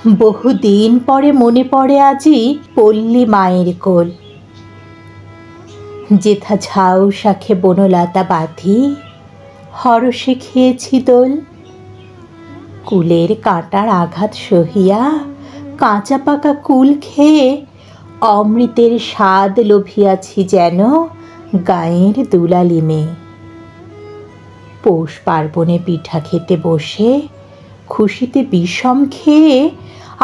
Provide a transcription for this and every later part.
বহুদিন পরে মনে পড়ে আজি পল্লী মায়ের কোল। যেথা ঝাউ শাখে বনলতা বাঁধি হরষে খেয়েছি দোল। কুলের কাঁটার আঘাত সহিয়া কাঁচা পাকা কুল খেয়ে অমৃতের স্বাদ লোভিয়াছি যেন গাঁয়ের দুলালি মেয়ে। পৌষ পার্বণে পিঠা খেতে বসে খুশিতে বিষম খেয়ে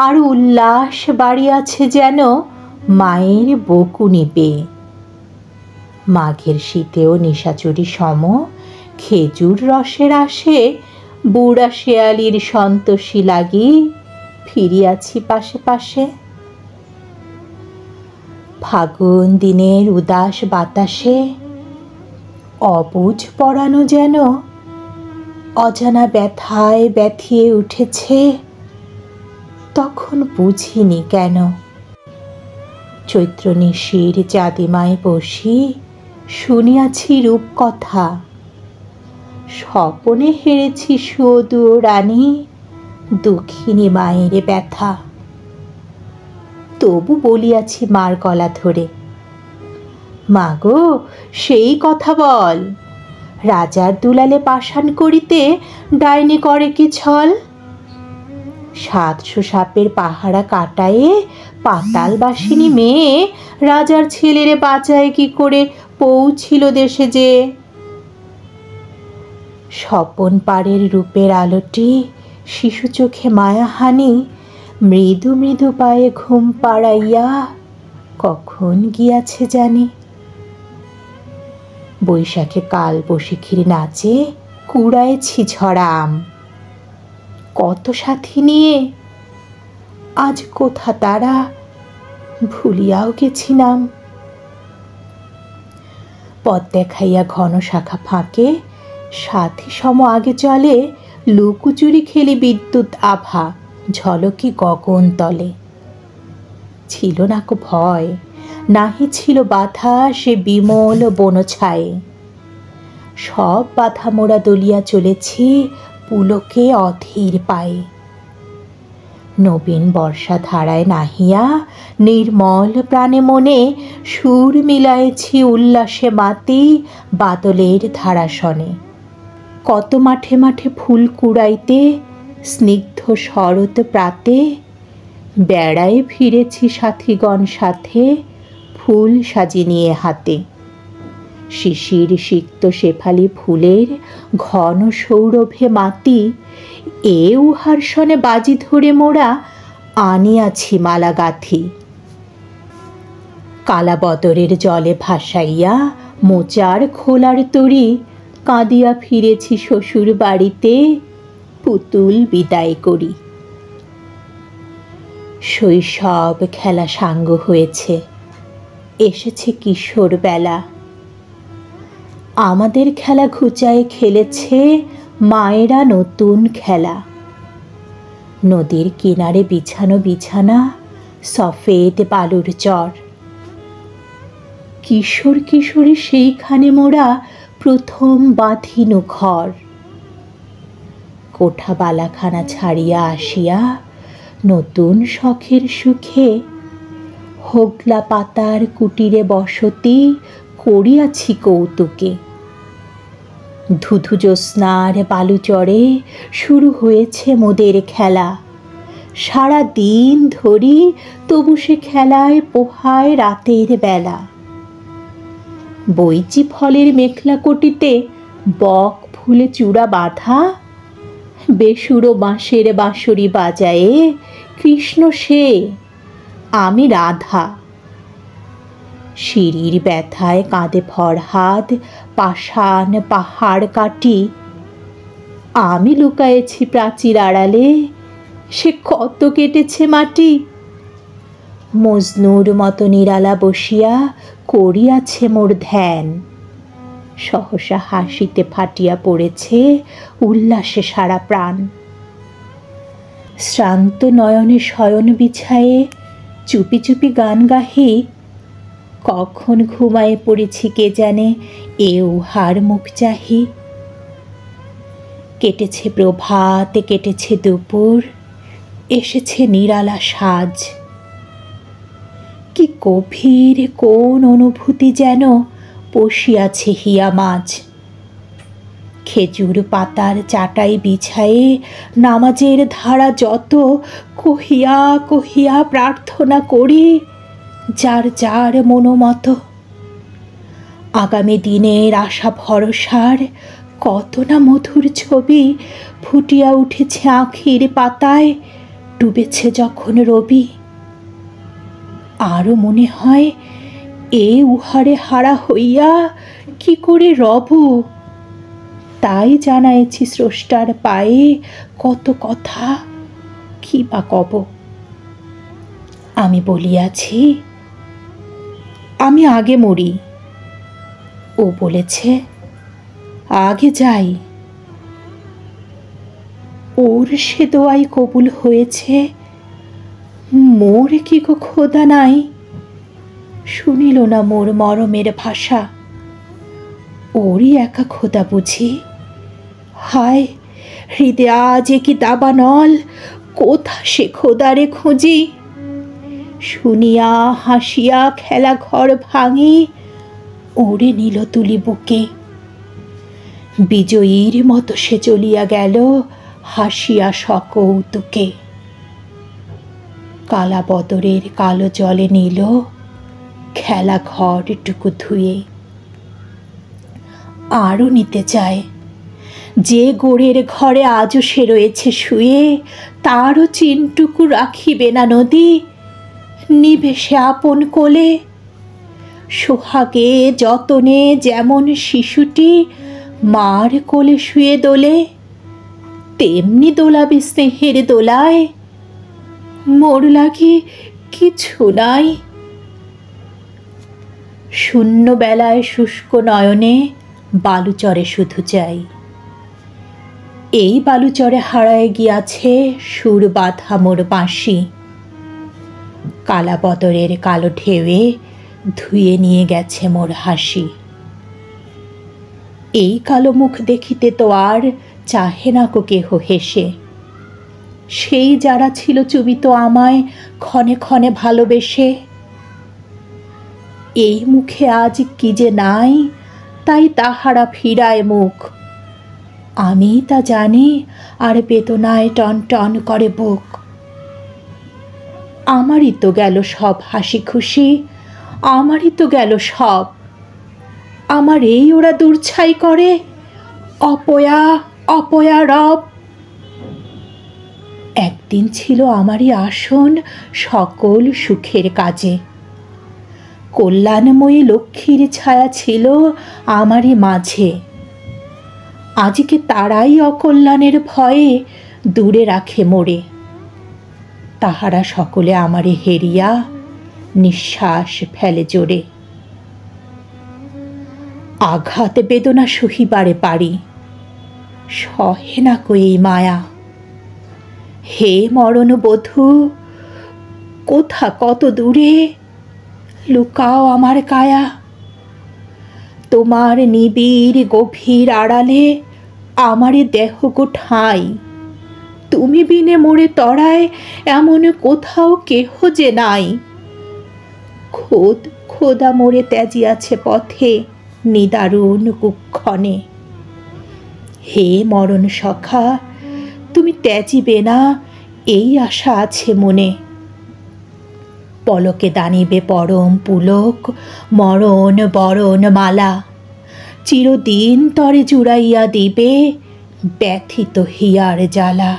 আর উল্লাস বাড়িয়াছে যেন মায়ের বকুনি পেয়ে। মাঘের শীতেও নিশাচুরি সম খেজুর রসের আসে বুড়া শেয়ালির সন্তোষী লাগি ফিরিয়াছি পাশে পাশে। ফাগুন দিনের উদাস বাতাসে অবুঝ পরানো যেন অজানা ব্যথায় ব্যথিয়ে উঠেছে, তখন বুঝিনি কেন। চৈত্র নিশির চাঁদিমায় বসি শুনিয়াছি রূপকথা, স্বপনে হেরেছি সুয়দু ও রানী দুঃখিনী মায়ের ব্যথা। তবু বলিয়াছি মার গলা ধরে, মাগো সেই কথা বল, রাজার দুলালে পাষাণ করিতে ডাইনি করে কি ছল? 700 সাপের পাহারা কাটায়ে পাতাল বাসিনী মেয়ে রাজার ছেলেরে বাঁচায় কি করে পৌঁছিল দেশে যে? স্বপন পাড়ের রূপের আলোটি শিশু চোখে মায়াহানি মৃদু মৃদু পায়ে ঘুম পাড়াইয়া কখন গিয়াছে জানি। বৈশাখে কাল বৈশাখীর নাচে কুড়াইছি ঝরা আম, কত সাথী নিয়ে আজ কোথা তারা ভুলিয়াও গেছি নাম। পথ দেখাইয়া ঘন শাখা ফাঁকে সাথী সম আগে চলে লুকোচুরি খেলি বিদ্যুৎ আভা ঝলকি গগন তলে। ছিল না কো ভয়, নাহি ছিল বাধা সে বিমল বনছায়ে। সব বাধা মোড়া দলিয়া চলেছি পুলকে অধীর পায়ে। নবীন বর্ষা ধারায় নাহিয়া নির্মল প্রাণে মনে সুর মিলাইছি উল্লাসে মাতি বাদলের ধারাসনে। কত মাঠে মাঠে ফুল কুড়াইতে স্নিগ্ধ শরৎ প্রাতে বেড়ায় ফিরেছি সাথীগণ সাথে ফুল সাজি নিয়ে হাতে। শিশির সিক্ত শেফালি ফুলের ঘন সৌরভে মাতি এ উহার সনে বাজি ধরে মোরা আনিয়াছি মালা গাথি। কালা বদরের জলে ভাসাইয়া মোচার খোলার তরি কাঁদিয়া ফিরেছি শ্বশুর বাড়িতে পুতুল বিদায় করি। শৈশব খেলা সাঙ্গ হয়েছে, এসেছে কিশোর বেলা। আমাদের খেলা ঘুচায়ে খেলেছে মায়েরা নতুন খেলা। নদীর কিনারে বিছানো বিছানা সফেদ বালুর চর। কিশোর কিশোরী সেইখানে মোরা প্রথম বাঁধিনু ঘর। কোঠা বালাখানা ছাড়িয়া আসিয়া নতুন শখের সুখে হোগলা পাতার কুটিরে বসতি করিয়াছি কৌতুকে। ধুধু জ্যোৎস্নার বালুচরে শুরু হয়েছে মোদের খেলা। সারা দিন ধরি তবু সে খেলায় পোহায় রাতের বেলা। বৈচি ফলের মেখলা কোটিতে বক ফুলে চূড়া বাঁধা বেসুরো বাঁশের বাঁশরি বাজায়ে কৃষ্ণ সে, আমি রাধা। সিঁড়ির ব্যথায় কাঁদে ফরহাদ পাষাণ পাহাড় কাটি। আমি লুকায়েছি প্রাচীর আড়ালে, সে কত কেটেছে মাটি। মজনুর মতো নিরালা বসিয়া করিয়াছে মোর ধ্যান। সহসা হাসিতে ফাটিয়া পড়েছে উল্লাসে সারা প্রাণ। শ্রান্ত নয়নে শয়ন বিছায়ে চুপি চুপি গান গাহি। কখন ঘুমায়ে পড়েছি কে জানে এ উহার মুখ চাহি। কেটেছে প্রভাত, কেটেছে দুপুর, এসেছে নিরালা সাজ। কি গভীর কোন অনুভূতি যেন বসিয়াছে হিয়া মাঝ। খেজুর পাতার চাটাই বিছায়ে নামাজের ধারা যত কহিয়া কহিয়া প্রার্থনা করি যার যার মনোমত। আগামী দিনের আশা ভরসার কত না মধুর ছবি ফুটিয়া উঠেছে আঁখির পাতায়, ডুবেছে যখন রবি। আরও মনে হয় এ উহারে হারা হইয়া কি করে রব। তাই জানাইছি স্রষ্টার পায়ে কত কথা, কি বা কব। আমি বলিয়াছি আমি আগে মরি। ও বলেছে আগে যাই। ওর সে দোয়াই কবুল হয়েছে, মোর কি গো খোদা নাই। শুনিল না মোর মরমের ভাষা, ওরই একা খোদা বুঝি। হায় হৃদয় আজ কি দাবানল, কোথা সে খোদারে খুঁজি। শুনিয়া হাসিয়া খেলা ঘর ভাঙি, ওরে নিল তুলি বুকে। বিজয়ীর মতো সে চলিয়া গেল হাসিয়া সকৌতুকে। কালা বদরের কালো জলে নিল খেলা ঘরটুকু ধুয়ে। আরও নিতে চায়, যে গোড়ের ঘরে আজও সে রয়েছে শুয়ে, তারও চিনটুকু রাখিবে না নদী, নিবে সে আপন কোলে। সোহাগে যতনে যেমন শিশুটি মার কোলে শুয়ে দোলে, তেমনি দোলাবে স্নেহের দোলায়। মোর লাগি কিছু নাই। শূন্য বেলায় শুষ্ক নয়নে বালুচরে শুধু চাই। এই বালুচরে হারায় গিয়াছে সুর বাঁধা মোর বাঁশি। কালা বদরের কালো ঢেউয়ে ধুয়ে নিয়ে গেছে মোর হাসি। এই কালো মুখ দেখিতে তো আর চাহে না কো কেহ হেসে। সেই যারা ছিল চুবিত আমায় ক্ষণে ক্ষণে ভালোবেসে। এই মুখে আজ কি যে নাই, তাই তাহারা ফিরায় মুখ। আমি তা জানি, আর বেদনায় টন টন করে বুক। আমারই তো গেল সব হাসি খুশি, আমারই তো গেল সব। আমার এই ওরা দূরছাই করে, অপয়া অপয়া রব। একদিন ছিল আমারই আসন সকল সুখের কাজে। কল্যাণময়ী লক্ষ্মীর ছায়া ছিল আমারই মাঝে। আজকে তারাই অকল্যাণের ভয়ে দূরে রাখে মোরে। তাহারা সকলে আমারে হেরিয়া নিঃশ্বাস ফেলে জোরে। আঘাত বেদনা সহিবারে পারি, সহে না কো এই মায়া। হে মরণ বধূ, কোথা কত দূরে লুকাও আমার কায়া। তোমার নিবিড় গভীর আড়ালে আমারে দেহ গো ঠাঁই। তুমি বিনে মোরে তরায় এমন কোথাও কেহ যে নাই। খোদা মোরে ত্যাজিয়াছে পথে নিদারুণ কুক্ষণে। হে মরণ সখা, তুমি ত্যাজিবে না এই আশা আছে মনে। পলকে দানিবে পরম পুলক মরণ বরণ মালা। চিরদিন তরে জুড়াইয়া দিবে ব্যথিত হিয়ার জ্বালা।